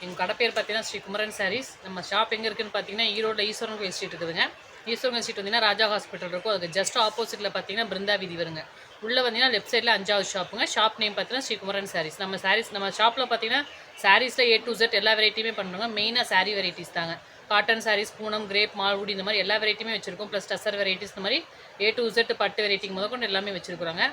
எங்கள் கடை பேர் பார்த்தீங்கன்னா ஸ்ரீ குமரன் சாரீஸ். நம்ம ஷாப் எங்கே இருக்குதுன்னு பார்த்தீங்கன்னா ஈரோட்டில் ஈஸ்வரன் கோயில் ஸ்ட்ரீட் இருக்குதுங்க. ஈஸ்வரன் கோயில் ஸ்ட்ரீட் வந்தீங்கன்னா ராஜா ஹாஸ்பிட்டல் இருக்கும். அதுக்கு ஜஸ்ட் ஆப்போசிட்டில் பார்த்தீங்கன்னா பிருந்தா வீதி வருங்க. உள்ளே வந்தீங்கன்னா லெஃப்ட் சைடில் 5வது ஷாப்புங்க. ஷாப் நேம் பார்த்தீங்கன்னா ஸ்ரீ குமரன் சாரீஸ். நம்ம ஷாப்பில் பார்த்தீங்கன்னா சாரீஸில் A to Z எல்லா வெரைட்டியுமே பண்ணுறோங்க. மெயினாக சாரீ வெரைட்டிஸ் தாங்க. காட்டன் சாரீஸ், பூனம், கிரேப், மால்வுடி இந்த மாதிரி எல்லா வெரைட்டியுமே வச்சுருக்கோம். ப்ளஸ் டசர் வெரைட்டிஸ் இந்த மாதிரி A to Z பட்டு வெரைட்டி முதற்கொண்டு எல்லாமே வச்சுருக்குறாங்க.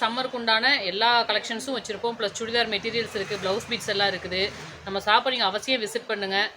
சம்மருக்கு உண்டான எல்லா கலெக்ஷன்ஸும் வச்சுருப்போம். ப்ளஸ் சுடிதார் மெட்டீரியல்ஸ் இருக்குது, ப்ளவுஸ் பீட்ஸ் எல்லாம் இருக்குது. நம்ம ஷாப்பை நீங்கள் அவசியம் விசிட் பண்ணுங்கள்.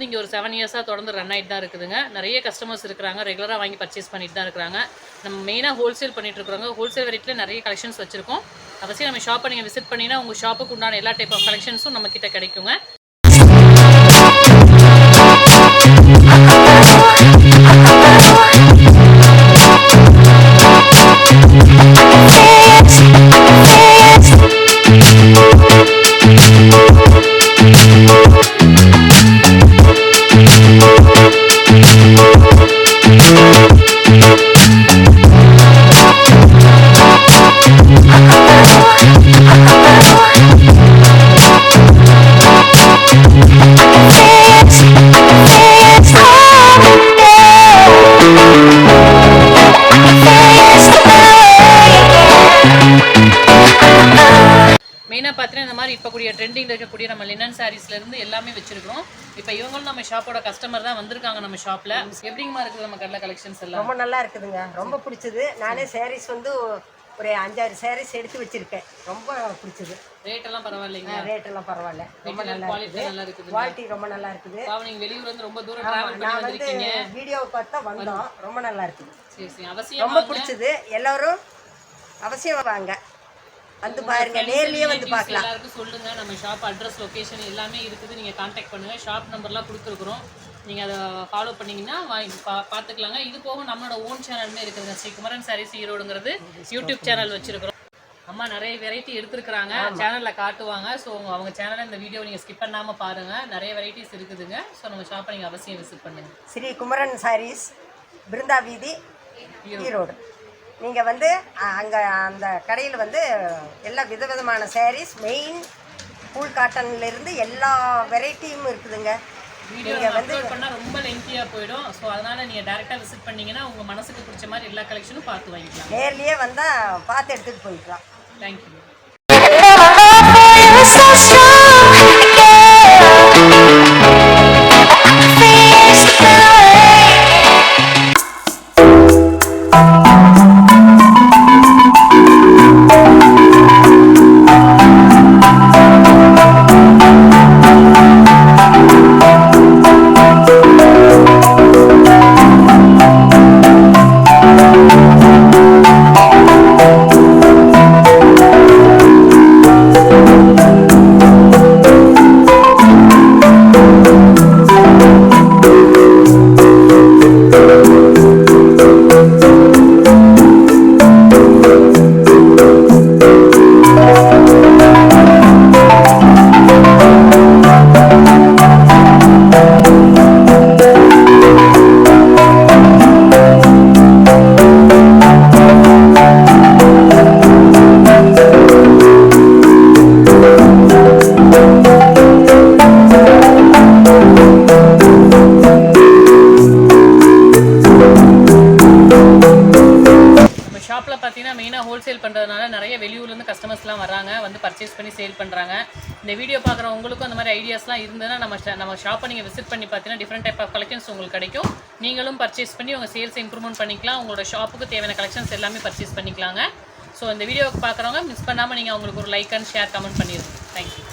இங்கே ஒரு 7 இயர்ஸாக தொடர்ந்து ரன் ஆகிட்டு தான் இருக்குதுங்க. நிறைய கஸ்டமர்ஸ் இருக்கிறாங்க, ரெகுலராக வாங்கி பர்ச்சேஸ் பண்ணிட்டு தான் இருக்கிறாங்க. நம்ம மெயினாக ஹோல்சேல் பண்ணிட்டு இருக்கிறோங்க. ஹோல்சேல் வெரைட்டியில் நிறைய கலெக்ஷன்ஸ் வச்சுருக்கோம். அவசியம் நம்ம ஷாப்பை நீங்கள் விசிட் பண்ணிங்கன்னா உங்கள் ஷாப்புக்கு உண்டான எல்லா டைப் ஆஃப் கலெக்ஷன்ஸும் நம்மக்கிட்ட கிடைக்குங்க. மெயினாக பார்த்தீங்கன்னா இந்த மாதிரி இப்போ கூடிய ட்ரெண்டிங் இருக்கக்கூடிய நம்ம லினன் சாரீஸ்லேருந்து எல்லாமே வச்சிருக்கிறோம். இப்போ இவங்களும் நம்ம ஷாப்போட கஸ்டமர் தான் வந்திருக்காங்க நம்ம ஷாப்பில். எப்படிங்கமா இருக்குது நம்ம கடலை கலெக்ஷன்ஸ் எல்லாம்? ரொம்ப நல்லா இருக்குதுங்க, ரொம்ப பிடிச்சது. நானே சாரீஸ் வந்து ஒரு 5-6 சாரீஸ் எடுத்து வச்சிருக்கேன். ரொம்ப பிடிச்சது. ரேட்டெல்லாம் பரவாயில்லைங்க? ரேட்டெல்லாம் பரவாயில்ல, ரொம்ப நல்லா இருக்குது. குவாலிட்டி ரொம்ப நல்லா இருக்குது. நீங்கள் வெளியூர் வந்து ரொம்ப தூரம் டிராவல் பண்ணி வந்திருக்கீங்க. வீடியோவை பார்த்தா வந்தோம், ரொம்ப நல்லா இருக்குது. சரி சரி, அவசியம் ரொம்ப பிடிச்சது. எல்லாரும் அவசியம் வாங்க, வந்து பாருங்க, நேர்லயே வந்து பார்க்கலாம். எல்லாருக்கும் சொல்லுங்க, நம்ம ஷாப் அட்ரஸ், லொகேஷன் எல்லாமே இருக்குது. நீங்கள் கான்டாக்ட் பண்ணுங்கள். ஷாப் நம்பர்லாம் கொடுத்துருக்குறோம். நீங்கள் அதை ஃபாலோ பண்ணிங்கன்னா வாங்கி பார்த்துக்கலாங்க. இது போக நம்மளோட ஓன் சேனலுமே இருக்குதுங்க. ஸ்ரீ குமரன் சாரீஸ் ஈரோடுங்கிறது யூடியூப் சேனல் வச்சுருக்கிறோம். அம்மா நிறைய வெரைட்டி எடுத்துருக்குறாங்க, சேனலில் காட்டுவாங்க. ஸோ அவங்க சேனலில் இந்த வீடியோ நீங்கள் ஸ்கிப் பண்ணாமல் பாருங்கள். நிறைய வெரைட்டிஸ் இருக்குதுங்க. ஸோ நம்ம ஷாப்பை நீங்கள் அவசியம் விசிட் பண்ணுங்கள். ஸ்ரீ குமரன் சாரீஸ், பிருந்தா வீதி, ஈரோடு. நீங்கள் வந்து அங்கே அந்த கடையில் வந்து எல்லா விதவிதமான சாரீஸ், மெயின் கூல் காட்டன்லேருந்து எல்லா வெரைட்டியும் இருக்குதுங்க. வீடியோ நீங்கள் வந்து அப்லோட் பண்ணால் ரொம்ப லென்த்தியாக போயிடும். ஸோ அதனால் நீங்கள் டேரெக்டாக விசிட் பண்ணிங்கன்னா உங்கள் மனசுக்கு பிடிச்ச மாதிரி எல்லா கலெக்ஷனும் பார்த்து வாங்கிக்கலாம். நேர்லேயே வந்தால் பார்த்து எடுத்துகிட்டு போய்க்கலாம். தேங்க்யூ. ஷாப்பில் பார்த்தீங்கன்னா மெயினாக ஹோல்சேல் பண்ணுறதுனால நிறைய வெளியூர்லேருந்து கஸ்டமர்ஸ்லாம் வராங்க, வந்து பர்ச்சேஸ் பண்ணி சேல் பண்ணுறாங்க. இந்த வீடியோ பார்க்குற உங்களுக்கும் அந்த மாதிரி ஐடியாஸ்லாம் இருந்ததுன்னா நம்ம ஷாப்பை நீங்கள் விசிட் பண்ணி பார்த்தீங்கன்னா டிஃப்ரெண்ட் டைப் ஆஃப் கலெக்ஷன்ஸ் உங்களுக்கு கிடைக்கும். நீங்களும் பர்ச்சேஸ் பண்ணி உங்கள் சேல்ஸை இம்ப்ரூவ்மெண்ட் பண்ணிக்கலாம். உங்களோட ஷாப்புக்கு தேவையான கலெக்ஷன்ஸ் எல்லாமே பர்ச்சேஸ் பண்ணிக்கலாங்க. ஸோ இந்த வீடியோவுக்கு பார்க்குறவங்க மிஸ் பண்ணாமல் நீங்கள் அவங்களுக்கு ஒரு லைக் அண்ட் ஷேர் கமெண்ட் பண்ணிடுங்க. தேங்க்யூ.